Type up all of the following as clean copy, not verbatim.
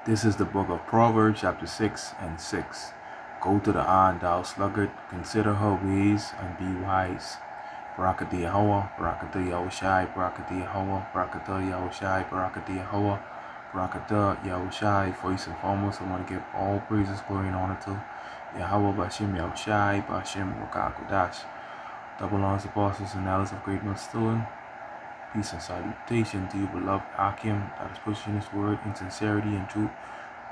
This is the book of Proverbs, chapter 6 and 6. Go to the ant, thou sluggard, consider her ways and be wise. Barakati Yahweh, Barakati Yahushai, Barakati Yahweh, Barakati Yahushai, Barakati Yahweh, Barakati Yahushai. First and foremost, I want to give all praises, glory, and honor to Yahweh, Bashim Yahushai, Bashim Wakakudash. Double honors, apostles, and elders of great millstone. Peace and salutation to you, beloved Akim, that is pushing his word in sincerity and truth,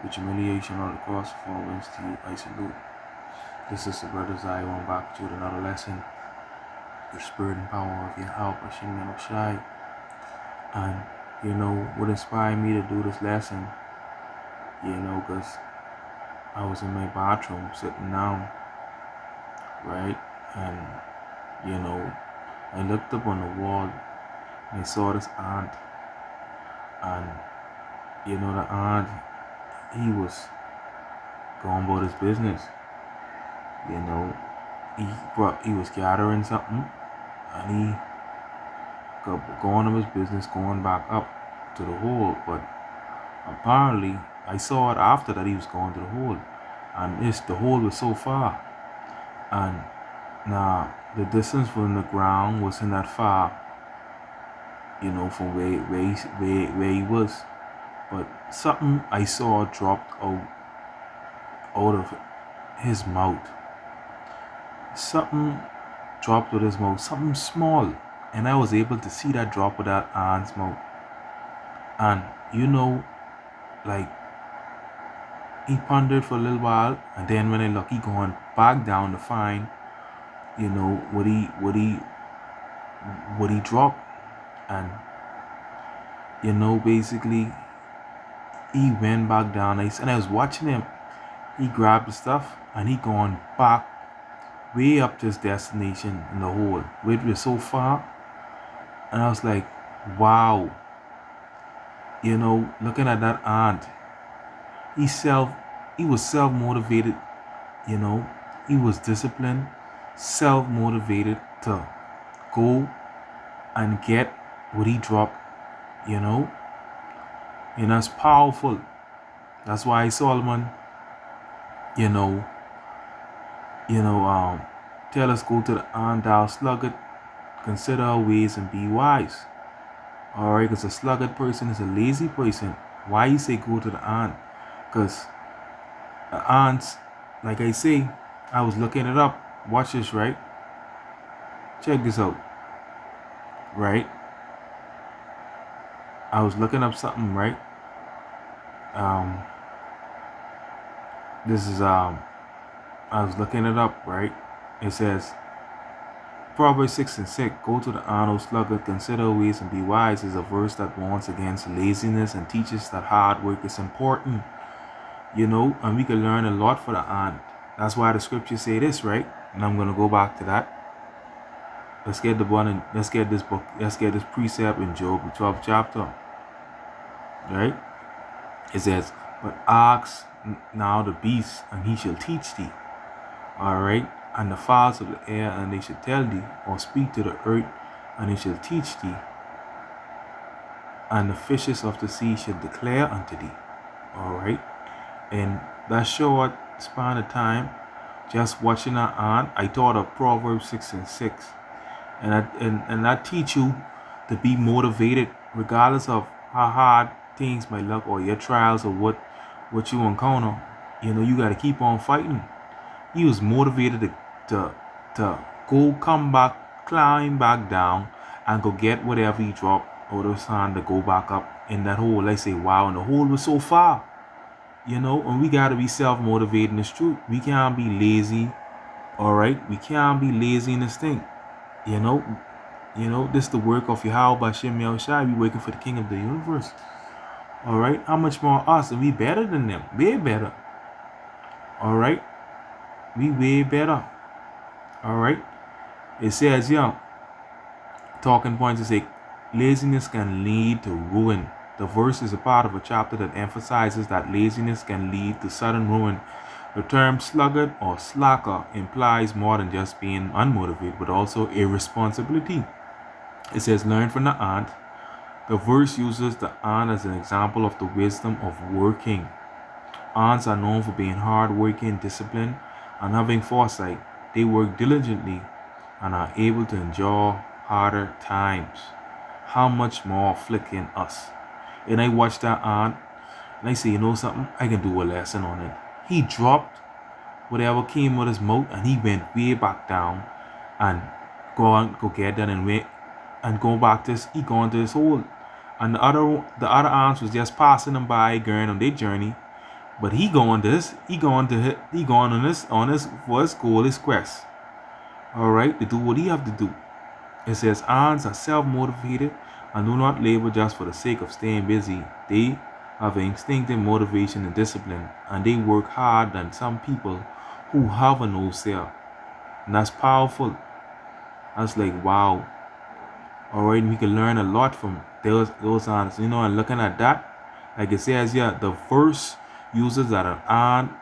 with humiliation on the cross. Followings to you, I salute. This is the brother Zion back to another lesson. The spirit and power of your help, Hashem Yahushai. And what inspired me to do this lesson, because I was in my bathroom sitting down, right? And I looked up on the wall and I saw this ant. And the ant, he was going about his business. He was gathering something, and he going on his business, going back up to the hole. But apparently, I saw it after that he was going to the hole, and the hole was so far, and now the distance from the ground wasn't that far, from where he was. But something I saw dropped out of his mouth. Something dropped out of his mouth, something small, and I was able to see that drop of that ant's mouth. And like, he pondered for a little while, and then when I look, he going back down to find, what he dropped. And basically he went back down, and I was watching him. He grabbed the stuff and he going back way up to his destination in the hole, which was so far. And I was like, wow, looking at that ant, he was self-motivated, he was disciplined, self-motivated to go and get what he dropped, and that's powerful. That's why Solomon, tell us, go to the ant, thou sluggard, consider our ways and be wise. Alright, because a sluggard person is a lazy person. Why you say go to the ant? Because the ants, like I say, I was looking it up. Watch this, right? Check this out. Right? I was looking up something, right? I was looking it up, right? It says, Proverbs 6 and 6, go to the ant, O sluggard, consider ways and be wise, is a verse that warns against laziness and teaches that hard work is important, and we can learn a lot for the ant. That's why the scriptures say this, right? And I'm going to go back to that. Let's get this precept in Job, the 12th chapter, right? It says, but ask now the beast, and he shall teach thee. Alright, and the fowls of the air, and they shall tell thee, or speak to the earth, and it shall teach thee, and the fishes of the sea shall declare unto thee. Alright, and that short span of time, just watching that ant, I thought of Proverbs 6 and 6, and that teach you to be motivated, regardless of how hard things might look, or your trials, or what you encounter. You got to keep on fighting. He was motivated to go, come back, climb back down, and go get whatever he dropped out of his hand to go back up in that hole. I say, wow, and the hole was so far, and we got to be self-motivated in this truth. We can't be lazy, all right? We can't be lazy in this thing, this is the work of Yahweh Bashim Yahushai. We working for the King of the universe, all right? How much more us? And we better than them, way better, all right? We way better. Alright. It says, talking points, it say, laziness can lead to ruin. The verse is a part of a chapter that emphasizes that laziness can lead to sudden ruin. The term sluggard or slacker implies more than just being unmotivated, but also irresponsibility. It says, learn from the ant. The verse uses the ant as an example of the wisdom of working. Ants are known for being hardworking, disciplined, and having foresight. They work diligently and are able to endure harder times. How much more flicking us? And I watched that ant and I say, you know something? I can do a lesson on it. He dropped whatever came with his mouth and he went way back down and go get that and wait and go back to he gone to his hole. And the other ants was just passing him by, going on their journey. But he going on this for his goal, his quest. Alright, to do what he have to do. It says ants are self-motivated and do not labor just for the sake of staying busy. They have instinctive motivation and discipline, and they work hard than some people who have a no self. And that's powerful. That's like wow. Alright, we can learn a lot from those ants. And looking at that, like it says here, the verse uses that an ant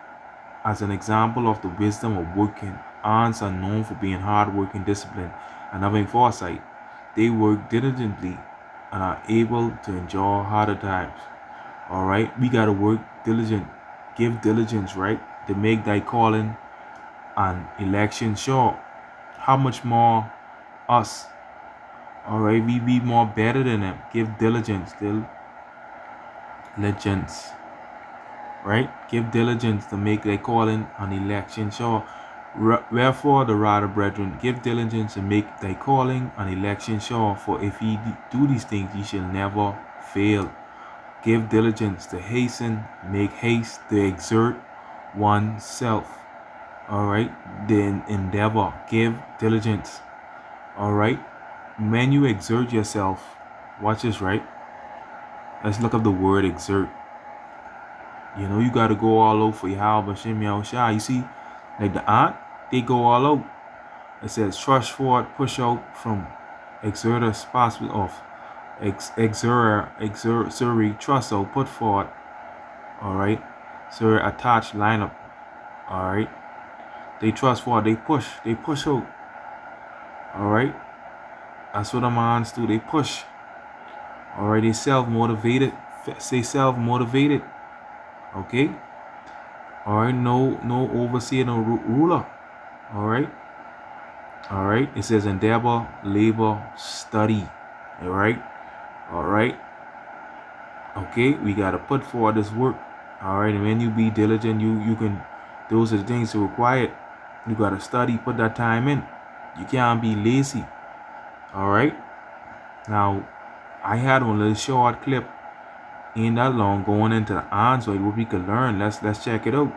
as an example of the wisdom of working. Ants are known for being hardworking, disciplined, and having foresight. They work diligently and are able to endure harder times. Alright, we gotta work diligent, give diligence, right? To make thy calling and election sure. How much more us? Alright, we be more better than them. Give diligence, diligence. Right? Give diligence to make thy calling and election sure. Wherefore the rather, brethren, give diligence and make thy calling and election sure. For if ye do these things, ye shall never fail. Give diligence to hasten, make haste to exert oneself. Alright, then endeavor, give diligence. Alright, when you exert yourself, watch this, right? Let's look up the word exert. You got to go all out for Yahweh Shem Yahushua. You see, like the ant, they go all out. It says thrust forward, push out from exerter, possible of exert, thrust out, put forward. Alright, so attach, line up. Alright, they thrust forward, they push out. Alright, that's what the ants do, they push. Alright, they self-motivated. Say self-motivated. Okay. Alright, no overseer, no ruler. Alright. It says endeavor, labor, study. Alright. Okay, we gotta put forward this work. Alright, and when you be diligent, you can, those are the things required. You gotta study, put that time in. You can't be lazy. Alright. Now, I had one little short clip, ain't that long, going into the answer what we could learn. Let's check it out.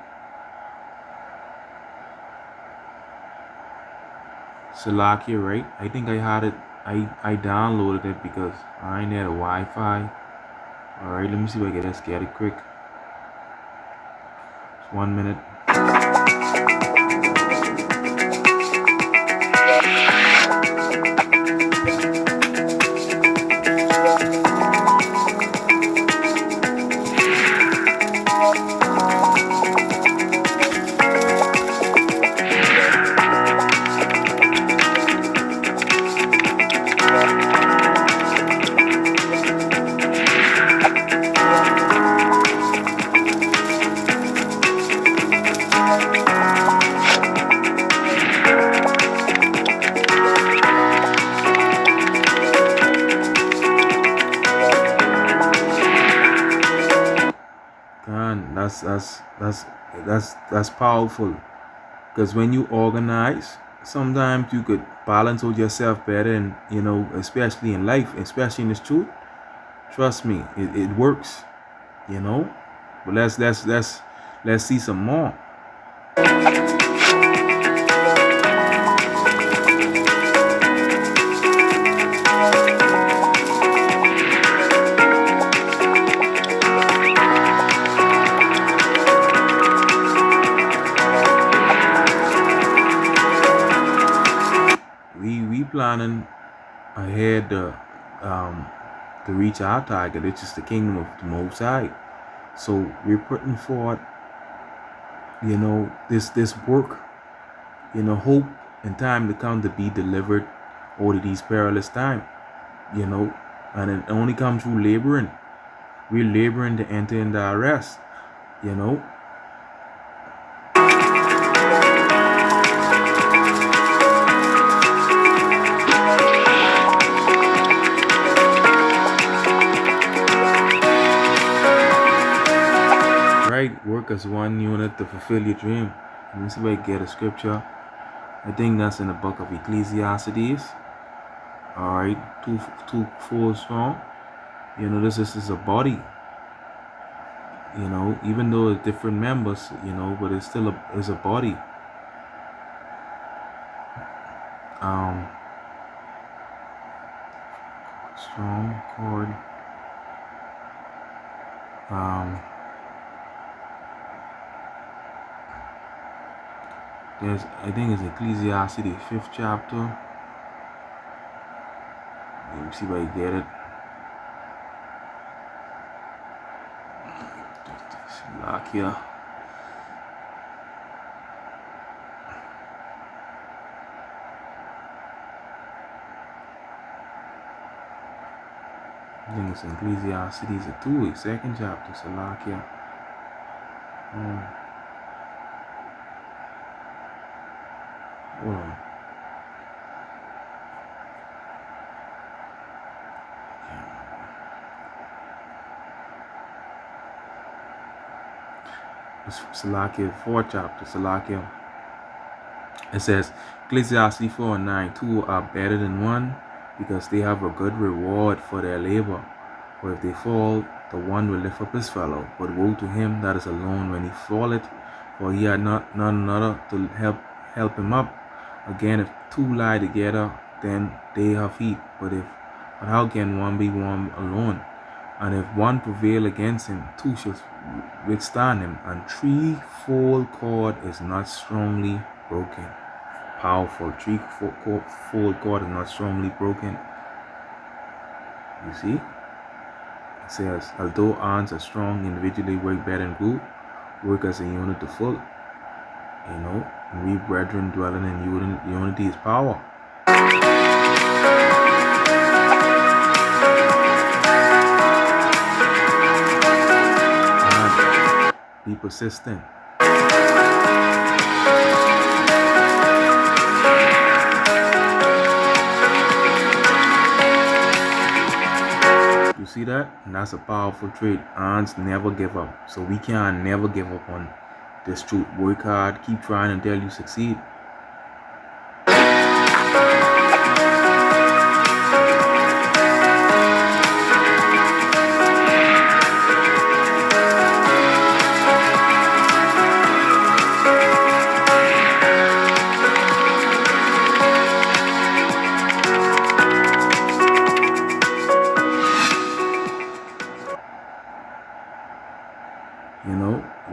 Salakia, right? I think I had it. I downloaded it because I ain't had a Wi-Fi. Alright, let me see if I can just get it quick. Just 1 minute. That's powerful, because when you organize, sometimes you could balance out yourself better, and especially in life, especially in this truth. Trust me, it works. But let's see some more. We planning ahead to reach our target, which is the kingdom of the Most High. So we're putting forward, this work, hope and time to come to be delivered out of these perilous times, and it only comes through laboring. We're laboring to enter into our rest, Alright, work as one unit to fulfill your dream. Let me see if I get a scripture. I think that's in the book of Ecclesiastes. Alright, 2:4 strong. This is a body. Even though it's different members, but it's still is a body. Strong cord. I think it's Ecclesiastes, the 5th chapter. Let me see if I get it. Lock here. I think it's Ecclesiastes, the 2nd chapter, Salakia. Hold on. It's Salakia, 4th chapter, Salakia. It says, Ecclesiastes 4:9, 2 are better than one, because they have a good reward for their labor. For if they fall, the one will lift up his fellow. But woe to him that is alone when he falleth, for he had none another to help him up. Again, if two lie together, then they have heat. But how can one be warm alone? And if one prevail against him, two shall withstand him. And threefold cord is not strongly broken. Powerful. Threefold cord is not strongly broken. You see? It says, although arms are strong, individually work better than group, work as a unit to full. We brethren dwelling in unity is power. Be persistent. You see that? And that's a powerful trait. Ants never give up. So we can never give up on this truth. Work hard, keep trying until you succeed.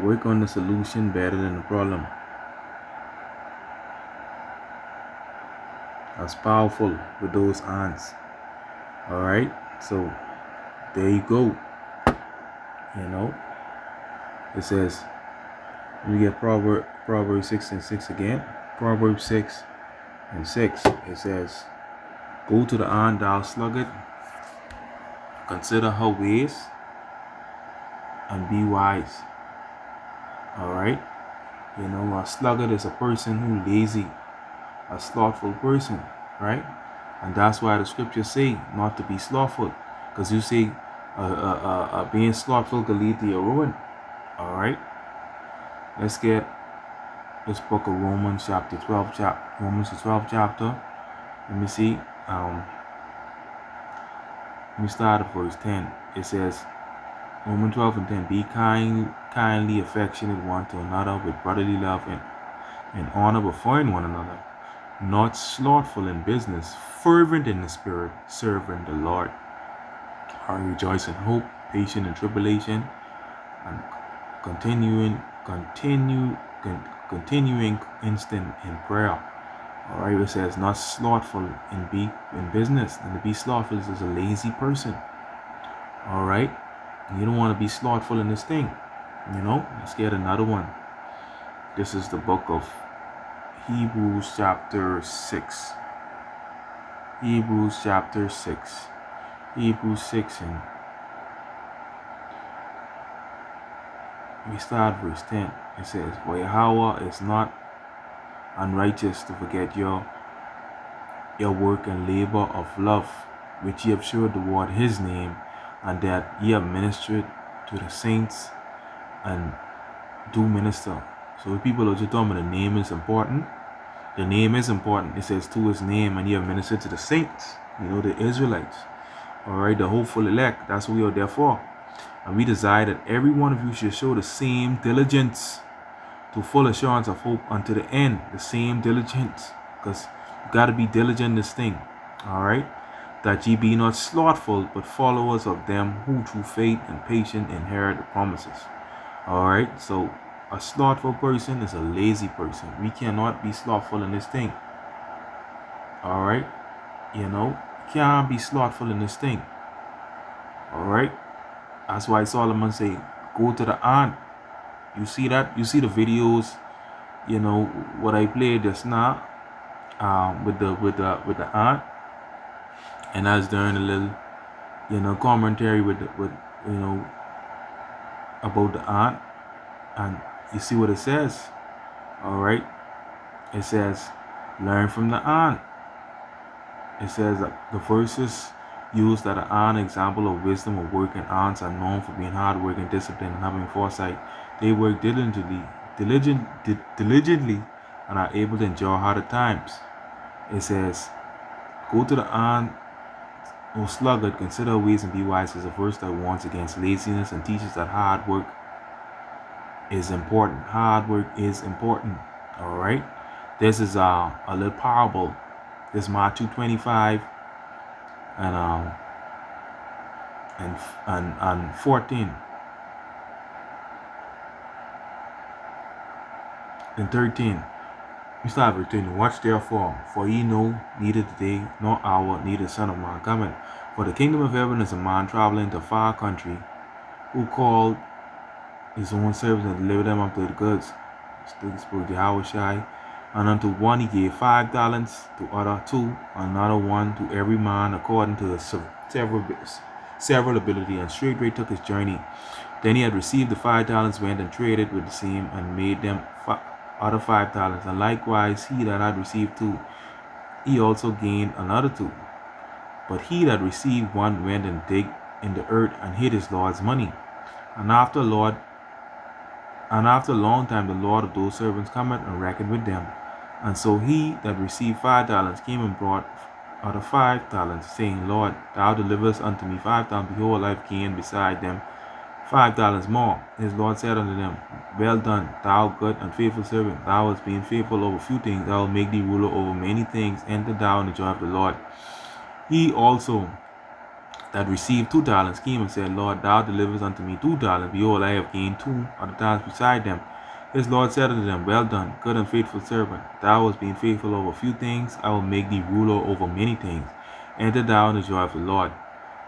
Work on the solution better than the problem. That's powerful with those ants. Alright, so there you go. It says, we get Proverbs 6:6 again. Proverbs 6:6. It says, go to the ant, thou sluggard, consider her ways, and be wise. Alright, a sluggard is a person who lazy, a slothful person, right? And that's why the scriptures say not to be slothful, because you say being slothful can lead to your ruin. Alright, let's get this book of Romans chapter 12, Romans the 12th chapter. Let me see. Let me start at verse 10. It says, Romans 12:10, be kindly affectionate one to another with brotherly love and honor before one another, not slothful in business, fervent in the spirit, serving the Lord. I rejoice in hope, patient in tribulation, and continuing instant in prayer. Alright, it says not slothful in business, and to be slothful is a lazy person. Alright. You don't want to be slothful in this thing. Let's get another one. This is the book of Hebrews chapter 6. Hebrews chapter 6. Hebrews 6 and we start verse 10. It says, for Yahweh is not unrighteous to forget your work and labor of love, which ye have showed toward his name, and that ye have ministered to the saints, and do minister. So if people are just talking about the name is important, the name is important. It says to his name, and you have ministered to the saints, the Israelites. All right, the hopeful elect. That's what we are there for. And we desire that every one of you should show the same diligence to full assurance of hope unto the end. The same diligence. Because you got to be diligent in this thing. All right. That ye be not slothful, but followers of them who through faith and patience inherit the promises. All right. So a slothful person is a lazy person. We cannot be slothful in this thing. All right. Can't be slothful in this thing. All right. That's why Solomon say, go to the ant. You see that? You see the videos, what I played just now, with the ant, and I was doing a little, commentary with about the ant, and you see what it says. All right, it says, learn from the ant. It says that the verses use that an example of wisdom of working ants are known for being hard working, disciplined, and having foresight. They work diligently, and are able to endure harder times. It says, go to the ant, O sluggard, consider ways and be wise, is a verse that warns against laziness and teaches that hard work is important. Hard work is important. All right. This is a little parable. This is Matthew 25 and 14 and 13. We start with 13. Watch therefore, for ye know neither the day nor hour, neither the Son of Man cometh. For the kingdom of heaven is a man traveling to a far country, who called his own servants and delivered them up to the goods. Spoke Yahushai. And unto one he gave 5 talents, to other 2, another 1, to every man according to his several ability, and straightway took his journey. Then he had received the 5 talents, went and traded with the same, and made them other 5 talents. And likewise he that had received 2, he also gained another 2. But he that received 1 went and digged in the earth and hid his Lord's money. And after a long time the Lord of those servants cometh and reckoned with them. And so he that received 5 talents came and brought other 5 talents, saying, Lord, thou deliverest unto me 5 talents. Behold, I have gained beside them 5 talents more. His Lord said unto them, well done, thou good and faithful servant. Thou hast been faithful over few things, I will make thee ruler over many things. Enter thou in the joy of the Lord. He also that received 2 talents came and said, Lord, thou deliverest unto me 2 talents. Behold, I have gained 2 other talents beside them. His Lord said unto them, well done, good and faithful servant. Thou hast been faithful over few things, I will make thee ruler over many things. Enter thou in the joy of the Lord.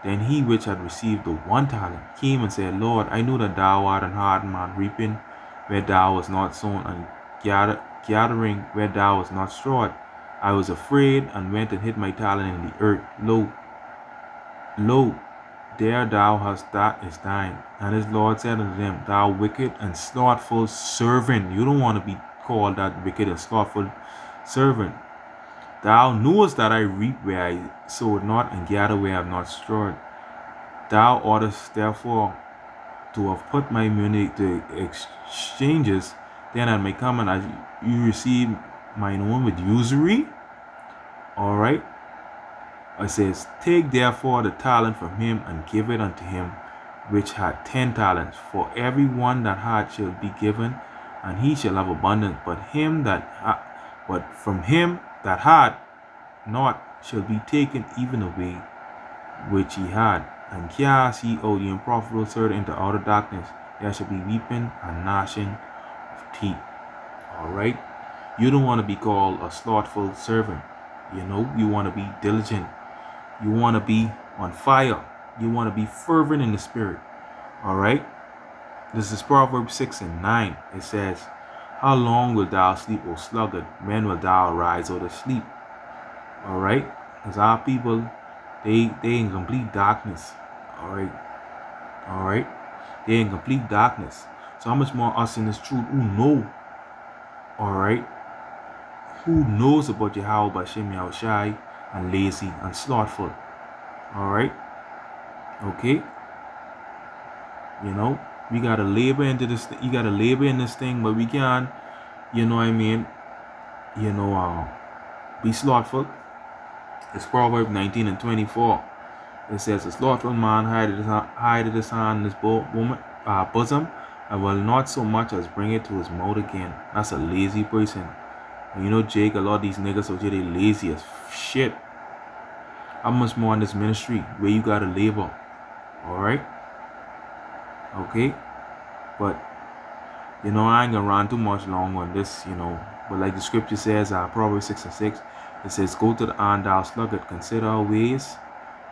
Then he which had received the 1 talent came and said, Lord, I knew that thou art an hard man, reaping where thou was not sown, and gathering where thou was not strawed. I was afraid, and went and hid my talent in the earth. Lo, there thou hast that is thine. And his Lord said unto them, thou wicked and slothful servant. You don't want to be called that wicked and slothful servant. Thou knewest that I reap where I sowed not, and gather where I have not strawed. Thou oughtest therefore to have put my money to exchanges, then I may come and as you receive mine own with usury. All right. It says, take therefore the talent from him, and give it unto him which had 10 talents. For every one that had shall be given, and he shall have abundance. But from him that had not shall be taken even away which he had. And cast ye out the unprofitable servant into outer darkness. There shall be weeping and gnashing of teeth. All right. You don't want to be called a slothful servant. You want to be diligent. You want to be on fire. You want to be fervent in the spirit. All right. This is Proverbs 6 and 9. It says, how long wilt thou sleep, O sluggard? When wilt thou arise out of sleep? All right. Because our people, they in complete darkness. All right. They're in complete darkness. So how much more us in this truth who know? All right. Who knows about Yahweh Bashem Yahushai and lazy and slothful. All right. Okay. We gotta labor into this. You gotta labor in this thing, but we can't. You know what I mean? You know, be slothful. It's Proverbs 19 and 24. It says, "A slothful man hideth his hand in his bosom, and will not so much as bring it to his mouth again." That's a lazy person. And you know, Jake, a lot of these niggas out here, they lazy as shit. How much more in this ministry where you gotta labor? Alright? Okay? But, you know, I ain't gonna run too much long on this, you know. But like the scripture says, Proverbs 6 and 6, it says, "Go to the ant, thou sluggard, consider her ways,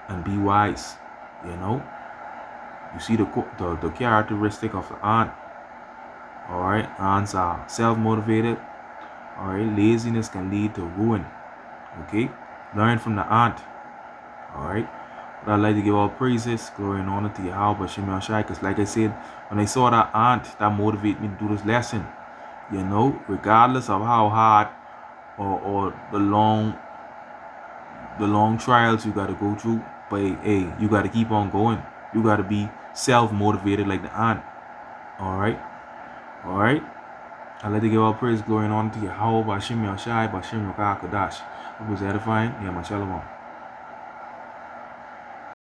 and be wise." You know? You see the characteristic of the ant. Alright? Ants are self-motivated. Alright? Laziness can lead to ruin. Okay? Learn from the ant. Alright? But I'd like to give all praises, glory, and honor to Yahweh Shem Shai, because like I said, when I saw that ant, that motivated me to do this lesson. You know, regardless of how hard or the long trials you gotta go through, but hey, you gotta keep on going. You gotta be self-motivated like the ant. Alright? Alright? I'd like to give all praise, glory, and honor to Yahweh Shem Shai, Bashem Rakah Kadash. It was edifying. Yeah, my shalom.